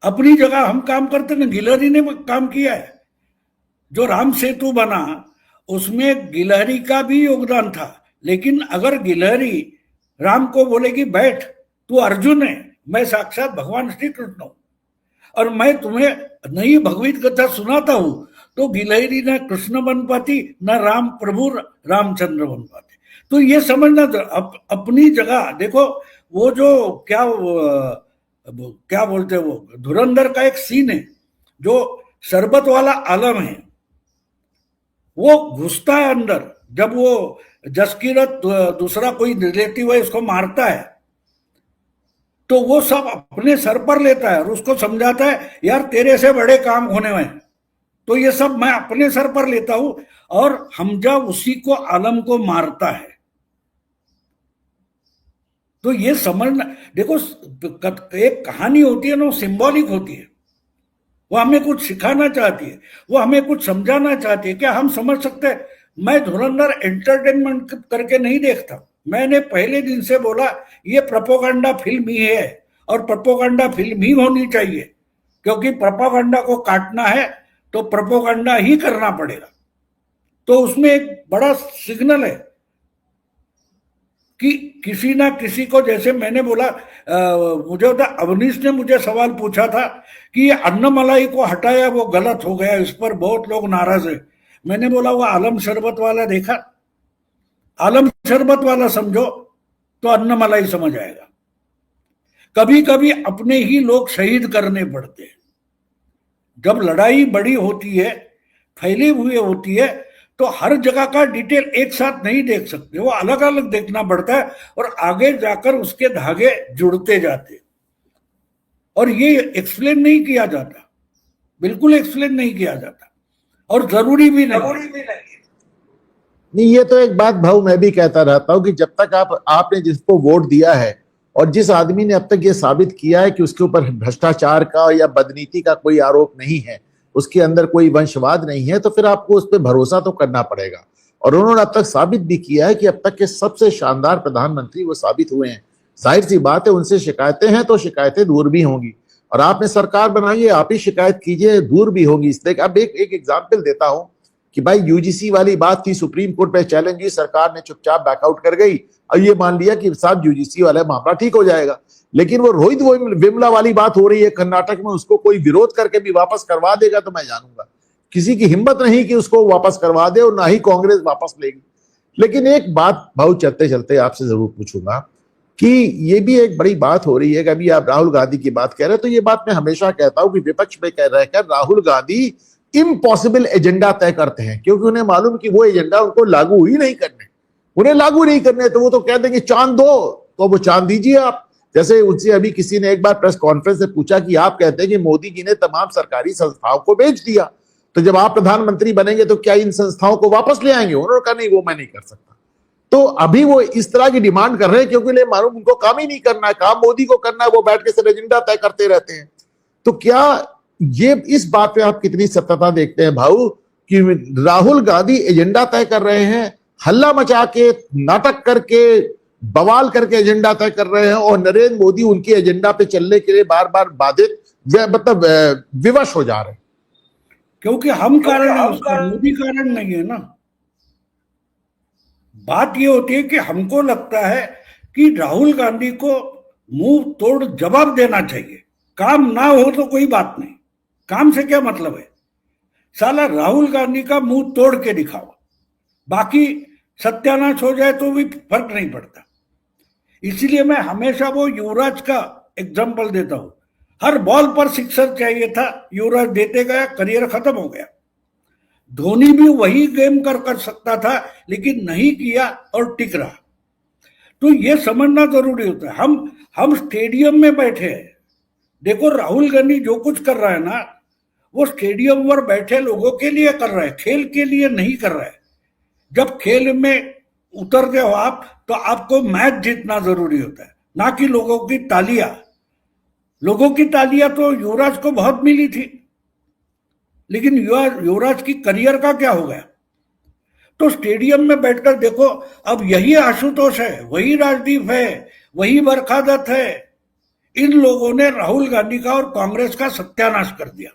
अपनी जगह हम काम करते ना, गिलहरी ने काम किया है। जो राम सेतु बना उसमें गिलहरी का भी योगदान था, लेकिन अगर गिलहरी राम को बोलेगी बैठ, तू अर्जुन है, मैं साक्षात भगवान श्री कृष्ण हूं और मैं तुम्हें नई भगवत कथा सुनाता हूं, तो गिलहरी न कृष्ण बन पाती, न राम प्रभु रामचंद्र बन पाते। तो ये समझना, अपनी जगह देखो। वो जो क्या बोलते हैं, वो धुरंधर का एक सीन है, जो शरबत वाला आलम है, वो घुसता है अंदर, जब वो जसकीरत दूसरा कोई रिलेटिव है उसको मारता है, तो वो सब अपने सर पर लेता है और उसको समझाता है, यार तेरे से बड़े काम होने में, तो ये सब मैं अपने सर पर लेता हूं। और हमजा उसी को, आलम को मारता है। तो ये समझना, देखो एक कहानी होती है ना, वो सिंबॉलिक होती है, वो हमें कुछ सिखाना चाहती है, वो हमें कुछ समझाना चाहती है। क्या हम समझ सकते हैं? मैं धुरंधर एंटरटेनमेंट करके नहीं देखता। मैंने पहले दिन से बोला ये प्रोपेगेंडा फिल्म ही है और प्रोपेगेंडा फिल्म ही होनी चाहिए, क्योंकि प्रोपेगेंडा को काटना है तो प्रोपेगेंडा ही करना पड़ेगा। तो उसमें एक बड़ा सिग्नल है कि किसी ना किसी को, जैसे मैंने बोला, मुझे होता, अवनीश ने मुझे सवाल पूछा था कि ये अन्नमलाई को हटाया वो गलत हो गया, इस पर बहुत लोग नाराज है। मैंने बोला वो आलम शरबत वाला देखा, आलम शरबत वाला समझो तो अन्नमलाई समझ आएगा। कभी कभी अपने ही लोग शहीद करने पड़ते हैं। जब लड़ाई बड़ी होती है, फैली हुई होती है, तो हर जगह का डिटेल एक साथ नहीं देख सकते, वो अलग अलग देखना पड़ता है और आगे जाकर उसके धागे जुड़ते जाते। और ये एक्सप्लेन नहीं किया जाता, बिल्कुल एक्सप्लेन नहीं किया जाता, और जरूरी भी नहीं। ये तो एक बात भाऊ मैं भी कहता रहता हूं कि जब तक आपने जिसको वोट दिया है और जिस आदमी ने अब तक ये साबित किया है कि उसके ऊपर भ्रष्टाचार का या बदनीति का कोई आरोप नहीं है, उसके अंदर कोई वंशवाद नहीं है, तो फिर आपको उस पर भरोसा तो करना पड़ेगा। और उन्होंने अब तक साबित भी किया है कि अब तक के सबसे शानदार प्रधानमंत्री वो साबित हुए हैं। जाहिर सी बात है, उनसे शिकायतें हैं तो शिकायतें दूर भी होंगी, और आपने सरकार बनाई है, आप ही शिकायत कीजिए, दूर भी होगी। इसलिए अब एक एग्जाम्पल देता हूं कि भाई यूजीसी वाली बात थी, सुप्रीम कोर्ट पे चैलेंज हुई, सरकार ने चुपचाप बैकआउट कर गई और ये मान लिया कि साहब यूजीसी वाला मामला ठीक हो जाएगा। लेकिन वो रोहित वेमुला वाली बात हो रही है कर्नाटक में, उसको कोई विरोध करके भी वापस करवा देगा तो मैं जानूंगा। किसी की हिम्मत नहीं कि उसको वापस करवा दे और ना ही कांग्रेस वापस लेगी। लेकिन एक बात भाऊ चलते चलते आपसे जरूर पूछूंगा कि ये भी एक बड़ी बात हो रही है कि अभी आप राहुल गांधी की बात कह रहे हैं, तो ये बात मैं हमेशा कहता हूं कि विपक्ष में कह रहकर राहुल गांधी इम्पॉसिबल एजेंडा तय करते हैं, क्योंकि उन्हें मालूम कि वो एजेंडा उनको लागू ही नहीं करने, उन्हें लागू नहीं करने तो वो तो कह देंगे चांद दो, तो वो चांद दीजिए आप। जैसे उनसे अभी किसी ने एक बार प्रेस कॉन्फ्रेंस से पूछा कि आप कहते हैं कि मोदी जी ने तमाम सरकारी संस्थाओं को बेच दिया, तो जब आप प्रधानमंत्री बनेंगे तो क्या इन संस्थाओं को वापस ले आएंगे? उन्होंने कहा नहीं, वो मैं नहीं कर सकता। तो अभी वो इस तरह की डिमांड कर रहे हैं क्योंकि मालूम उनको काम ही नहीं करना है, काम मोदी को करना है, वो बैठ के सिर्फ एजेंडा तय करते रहते हैं। तो क्या ये इस बात पे आप कितनी सत्यता देखते हैं भाऊ कि राहुल गांधी एजेंडा तय कर रहे हैं, हल्ला मचा के, नाटक करके, बवाल करके एजेंडा तय कर रहे हैं और नरेंद्र मोदी उनके एजेंडा पे चलने के लिए बार बार बाधित मतलब विवश हो जा रहे हैं? क्योंकि हम कारण है उसका, मोदी कारण नहीं है ना। बात ये होती है कि हमको लगता है कि राहुल गांधी को मुंह तोड़ जवाब देना चाहिए। काम ना हो तो कोई बात नहीं, काम से क्या मतलब है, साला राहुल गांधी का मुंह तोड़ के दिखाओ, बाकी सत्यानाश हो जाए तो भी फर्क नहीं पड़ता। इसीलिए मैं हमेशा वो युवराज का एग्जाम्पल देता हूं, हर बॉल पर सिक्सर चाहिए था, युवराज देते गया, करियर खत्म हो गया। धोनी भी वही गेम कर सकता था लेकिन नहीं किया और टिक रहा। तो ये समझना जरूरी होता है। हम स्टेडियम में बैठे हैं, देखो राहुल गांधी जो कुछ कर रहा है ना, वो स्टेडियम पर बैठे लोगों के लिए कर रहा है, खेल के लिए नहीं कर रहा है। जब खेल में उतरते हो आप तो आपको मैच जीतना जरूरी होता है, ना कि लोगों की तालियां। लोगों की तालियां तो युवराज को बहुत मिली थी, लेकिन युवराज की करियर का क्या हो गया? तो स्टेडियम में बैठकर देखो, अब यही आशुतोष है, वही राजदीप है, वही बरखादत है, इन लोगों ने राहुल गांधी का और कांग्रेस का सत्यानाश कर दिया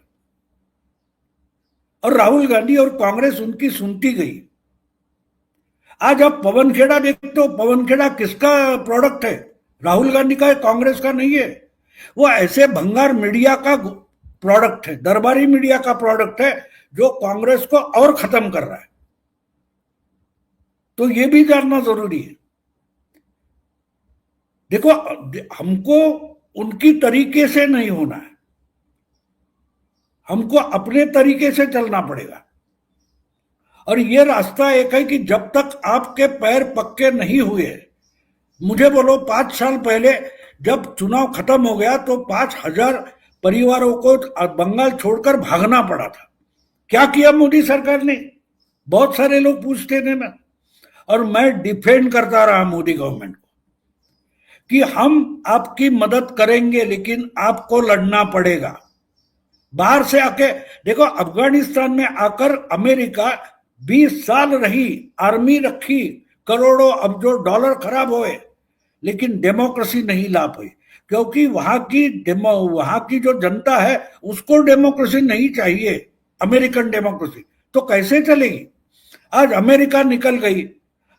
और राहुल गांधी और कांग्रेस उनकी सुनती गई। आज आप पवन खेड़ा देखते हो, पवन खेड़ा किसका प्रोडक्ट है? राहुल गांधी का है, कांग्रेस का नहीं है। वो ऐसे भंगार मीडिया का प्रोडक्ट है, दरबारी मीडिया का प्रोडक्ट है, जो कांग्रेस को और खत्म कर रहा है। तो ये भी जानना जरूरी है। देखो, हमको उनकी तरीके से नहीं होना है, हमको अपने तरीके से चलना पड़ेगा। और ये रास्ता एक है कि जब तक आपके पैर पक्के नहीं हुए, मुझे बोलो 5 साल पहले जब चुनाव खत्म हो गया तो 5,000 परिवारों को बंगाल छोड़कर भागना पड़ा था। क्या किया मोदी सरकार ने? बहुत सारे लोग पूछते थे ना, और मैं डिफेंड करता रहा मोदी गवर्नमेंट को कि हम आपकी मदद करेंगे लेकिन आपको लड़ना पड़ेगा। बाहर से आके देखो, अफगानिस्तान में आकर अमेरिका 20 साल रही, आर्मी रखी, करोड़ों अब्जों डॉलर खराब हुए, लेकिन डेमोक्रेसी नहीं ला पाई, क्योंकि वहां की जो जनता है उसको डेमोक्रेसी नहीं चाहिए, अमेरिकन डेमोक्रेसी। तो कैसे चलेगी? आज अमेरिका निकल गई,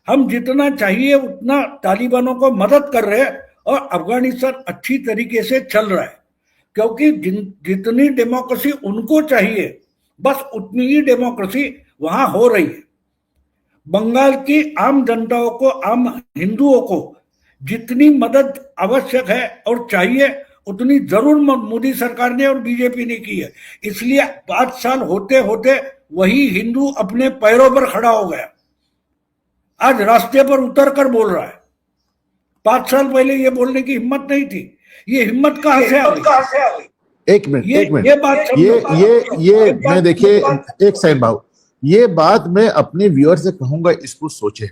हम जितना चाहिए उतना तालिबानों को मदद कर रहे हैं और अफगानिस्तान अच्छी तरीके से चल रहा है, क्योंकि जितनी डेमोक्रेसी उनको चाहिए बस उतनी ही डेमोक्रेसी वहां हो रही है। बंगाल की आम जनताओं को, आम हिंदुओं को जितनी मदद आवश्यक है और चाहिए उतनी जरूर मोदी सरकार ने और बीजेपी ने की है। इसलिए 5 साल होते होते वही हिंदू अपने पैरों पर खड़ा हो गया, आज रास्ते पर उतर कर बोल रहा है। 5 साल पहले ये बोलने की हिम्मत नहीं थी, ये हिम्मत कहां से आ गई? एक मिनट ये बात ये मैं देखिए, एक सेकंड भाव, ये बात मैं अपने व्यूअर से कहूंगा, इसको सोचें।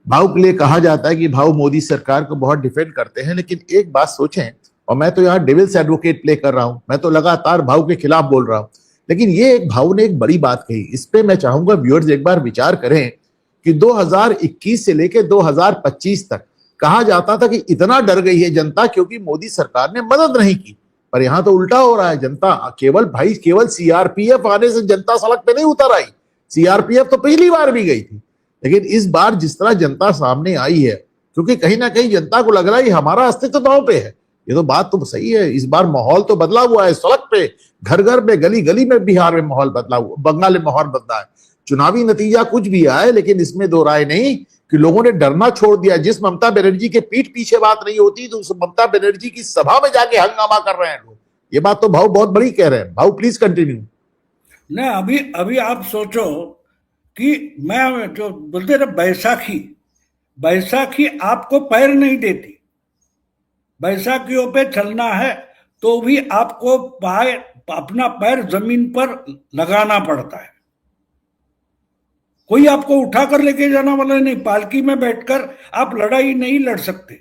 भाव के लिए कहा जाता है कि भाव मोदी सरकार को बहुत डिफेंड करते हैं, लेकिन एक बात सोचें, और मैं तो यहाँ डेविल्स एडवोकेट प्ले कर रहा हूं, मैं तो लगातार भाव के खिलाफ बोल रहा हूं, लेकिन ये एक भाव ने एक बड़ी बात कही, इस पे मैं चाहूंगा व्यूअर्स एक बार विचार करें कि 2021 से लेकर 2025 तक कहा जाता था कि इतना डर गई है जनता क्योंकि मोदी सरकार ने मदद नहीं की, पर यहां तो उल्टा हो रहा है। जनता केवल सीआरपीएफ आने से जनता सड़क पे नहीं उतर आई, सीआरपीएफ तो पिछली बार भी गई थी, लेकिन इस बार जिस तरह जनता सामने आई है, क्योंकि कहीं ना कहीं जनता को लग रहा है हमारा अस्तित्व दांव पे है। ये तो बात तो सही है, इस बार माहौल तो बदला हुआ है, सड़क पे, घर घर में, गली गली में बिहार में माहौल बदला हुआ, बंगाल में माहौल बदला है। चुनावी नतीजा कुछ भी आए, लेकिन इसमें दो राय नहीं कि लोगों ने डरना छोड़ दिया। जिस ममता बनर्जी के पीठ पीछे बात नहीं होती, तो उस ममता बनर्जी की सभा में जाके हंगामा कर रहे हैं लोग। ये बात तो भाऊ बहुत बड़ी कह रहे हैं। भाऊ प्लीज कंटिन्यू। नहीं, अभी अभी आप सोचो कि मैं जो बोलते ना बैसाखी, बैसाखी आपको पैर नहीं देती। बैसाखियों पे चलना है तो भी आपको अपना पैर जमीन पर लगाना पड़ता है। कोई आपको उठा कर लेके जाना वाला नहीं। पालकी में बैठकर आप लड़ाई नहीं लड़ सकते,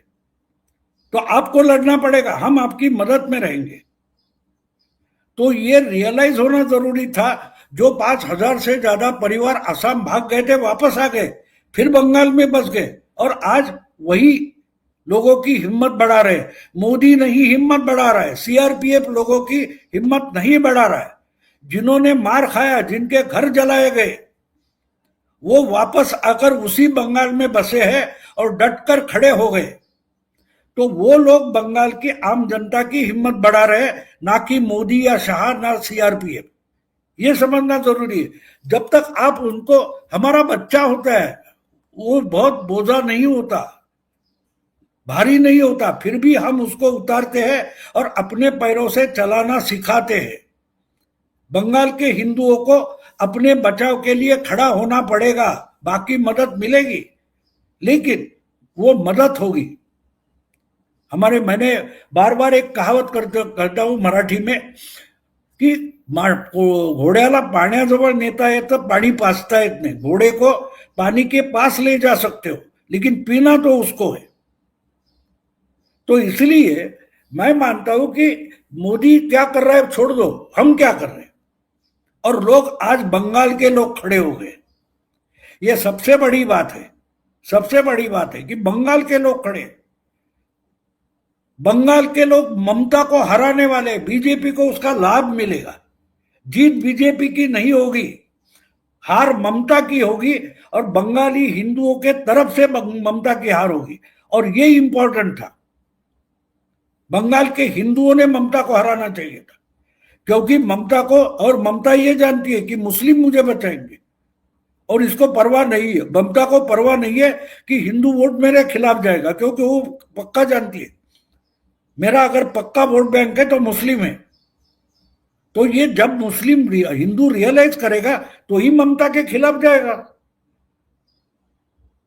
तो आपको लड़ना पड़ेगा। हम आपकी मदद में रहेंगे। तो ये रियलाइज होना जरूरी था। जो 5,000 से ज्यादा परिवार असम भाग गए थे, वापस आ गए, फिर बंगाल में बस गए, और आज वही लोगों की हिम्मत बढ़ा रहे। मोदी नहीं हिम्मत बढ़ा रहा है, सीआरपीएफ लोगों की हिम्मत नहीं बढ़ा रहा है। जिन्होंने मार खाया, जिनके घर जलाए गए, वो वापस आकर उसी बंगाल में बसे हैं और डटकर खड़े हो गए। तो वो लोग बंगाल की आम जनता की हिम्मत बढ़ा रहे, ना कि मोदी या शाह, ना सीआरपीएफ। ये समझना जरूरी है। जब तक आप उनको, हमारा बच्चा होता है, वो बहुत बोझा नहीं होता, भारी नहीं होता, फिर भी हम उसको उतारते हैं और अपने पैरों से चलाना सिखाते हैं। बंगाल के हिंदुओं को अपने बचाव के लिए खड़ा होना पड़ेगा, बाकी मदद मिलेगी, लेकिन वो मदद होगी हमारे। मैंने बार बार एक कहावत करता हूं मराठी में की घोड्याला पाण्याजवळ नेता येतं, पाणी पाजता येत नाही। घोड़े को पानी के पास ले जा सकते हो, लेकिन पीना तो उसको है। तो इसलिए मैं मानता हूं कि मोदी क्या कर रहा है छोड़ दो, हम क्या कर रहे हैं। और लोग आज बंगाल के लोग खड़े हो गए। ये सबसे बड़ी बात है, सबसे बड़ी बात है कि बंगाल के लोग खड़े। बंगाल के लोग ममता को हराने वाले, बीजेपी को उसका लाभ मिलेगा। जीत बीजेपी की नहीं होगी, हार ममता की होगी, और बंगाली हिंदुओं के तरफ से ममता की हार होगी। और ये इंपॉर्टेंट था। बंगाल के हिंदुओं ने ममता को हराना चाहिए था, क्योंकि ममता को, और ममता ये जानती है कि मुस्लिम मुझे बचाएंगे, और इसको परवाह नहीं है, ममता को परवाह नहीं है कि हिंदू वोट मेरे खिलाफ जाएगा, क्योंकि वो पक्का जानती है मेरा अगर पक्का वोट बैंक है तो मुस्लिम है। तो ये जब मुस्लिम हिंदू रियलाइज करेगा तो ही ममता के खिलाफ जाएगा।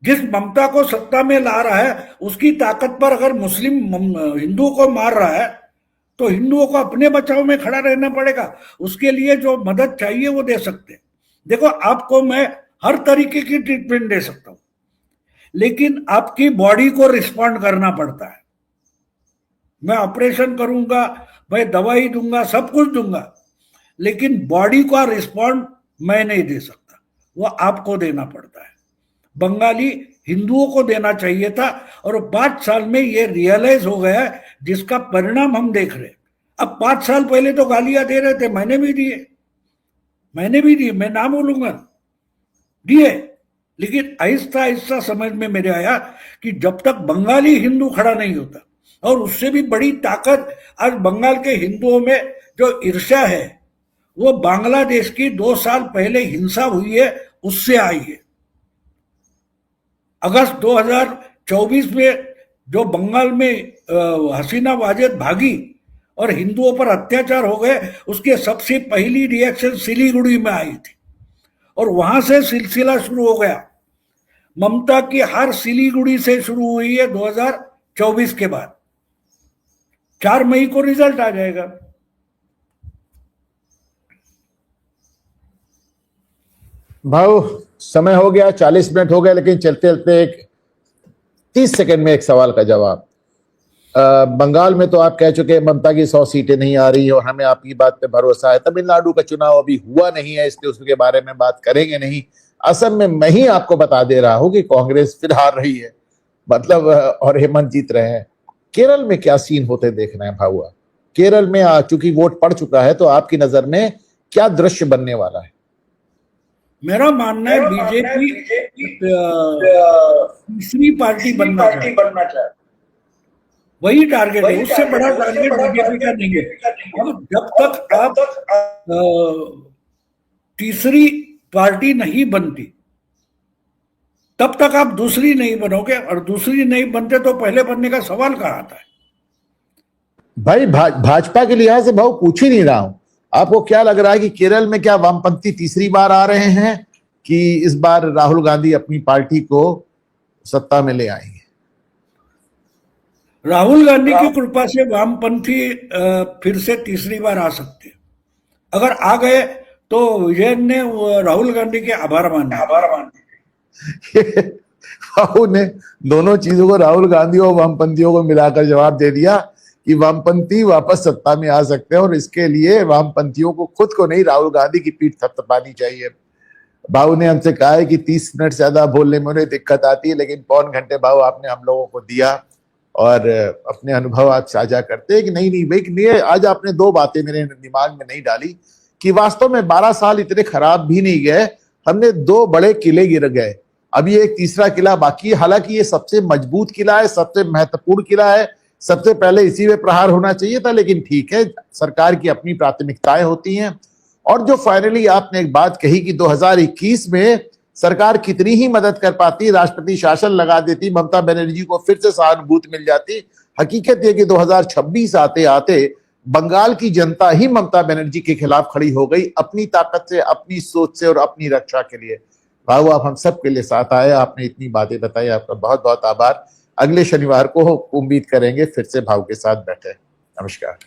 जिस ममता को सत्ता में ला रहा है, उसकी ताकत पर अगर मुस्लिम हिंदुओं को मार रहा है, तो हिंदुओं को अपने बचाव में खड़ा रहना पड़ेगा। उसके लिए जो मदद चाहिए वो दे सकते हैं। देखो, आपको मैं हर तरीके की ट्रीटमेंट दे सकता हूं, लेकिन आपकी बॉडी को रिस्पॉन्ड करना पड़ता है। मैं ऑपरेशन करूंगा, मैं दवाई दूंगा, सब कुछ दूंगा, लेकिन बॉडी का रिस्पॉन्ड मैं नहीं दे सकता, वो आपको देना पड़ता है। बंगाली हिंदुओं को देना चाहिए था, और 5 साल में ये रियलाइज हो गया, जिसका परिणाम हम देख रहे हैं। अब 5 साल पहले तो गालियां दे रहे थे, मैंने भी दिए, मैं ना बोलूंगा, दिए, लेकिन आहिस्ता आहिस्ता समझ में मेरे आया कि जब तक बंगाली हिंदू खड़ा नहीं होता, और उससे भी बड़ी ताकत आज बंगाल के हिंदुओं में जो ईर्ष्या है, वो बांग्लादेश की 2 साल पहले हिंसा हुई है उससे आई है। अगस्त 2024 में जो बंगाल में हसीना वाजेद भागी और हिंदुओं पर अत्याचार हो गए, उसके सबसे पहली रिएक्शन सिलीगुड़ी में आई थी, और वहां से सिलसिला शुरू हो गया। ममता की हार सिलीगुड़ी से शुरू हुई है 2024 के बाद। 4 मई को रिजल्ट आ जाएगा। भाऊ समय हो गया, 40 मिनट हो गए, लेकिन चलते चलते एक 30 सेकंड में एक सवाल का जवाब। बंगाल में तो आप कह चुके ममता की 100 सीटें नहीं आ रही और हमें आपकी बात पे भरोसा है। तमिलनाडु का चुनाव अभी हुआ नहीं है, इसलिए उसके बारे में बात करेंगे नहीं। असम में मैं ही आपको बता दे रहा हूं कि कांग्रेस फिर हार रही है, मतलब, और हेमंत जीत रहे हैं। केरल में क्या सीन होते देखना है भाऊ? केरल में चूंकि वोट पड़ चुका है, तो आपकी नजर में क्या दृश्य बनने वाला है? मेरा मानना है बीजेपी तीसरी पार्टी बनना चाहती, वही टारगेट है, उससे बड़ा टारगेट बीजेपी का नहीं है। अब जब तक आप तीसरी पार्टी नहीं बनती तब तक आप दूसरी नहीं बनोगे, और दूसरी नहीं बनते तो पहले बनने का सवाल कहाँ आता है? भाई भाजपा के लिहाज से भाव पूछ ही नहीं रहा हूं। आपको क्या लग रहा है कि केरल में क्या वामपंथी तीसरी बार आ रहे हैं कि इस बार राहुल गांधी अपनी पार्टी को सत्ता में ले आएंगे? राहुल गांधी की कृपा से वामपंथी फिर से तीसरी बार आ सकते हैं। अगर आ गए तो विजयन ने राहुल गांधी के आभार माने। बाबू ने दोनों चीजों को, राहुल गांधी और वामपंथियों को मिलाकर जवाब दे दिया कि वामपंथी वापस सत्ता में आ सकते हैं और इसके लिए वामपंथियों को खुद को नहीं, राहुल गांधी की पीठ थपथपानी चाहिए। बाबू ने हमसे कहा है कि 30 मिनट से ज्यादा बोलने में उन्हें दिक्कत आती है, लेकिन पौन घंटे बाबू आपने हम लोगों को दिया और अपने अनुभव आप साझा करते हैं कि नहीं भाई, आज आपने दो बातें मेरे दिमाग में नहीं डाली कि वास्तव में 12 साल इतने खराब भी नहीं गए, हमने 2 बड़े किले गिर गए, अभी एक तीसरा किला बाकी है। हालांकि ये सबसे मजबूत किला है, सबसे महत्वपूर्ण किला है, सबसे पहले इसी में प्रहार होना चाहिए था, लेकिन ठीक है, सरकार की अपनी प्राथमिकताएं होती हैं। और जो फाइनली आपने एक बात कही कि 2021 में सरकार कितनी ही मदद कर पाती, राष्ट्रपति शासन लगा देती, ममता बनर्जी को फिर से सहानुभूति मिल जाती। हकीकत यह कि 2026 आते आते बंगाल की जनता ही ममता बनर्जी के खिलाफ खड़ी हो गई, अपनी ताकत से, अपनी सोच से और अपनी रक्षा के लिए। बाबू आप हम सब के लिए साथ आए, आपने इतनी बातें बताई, आपका बहुत बहुत आभार। अगले शनिवार को उम्मीद करेंगे फिर से भाव के साथ बैठे। नमस्कार।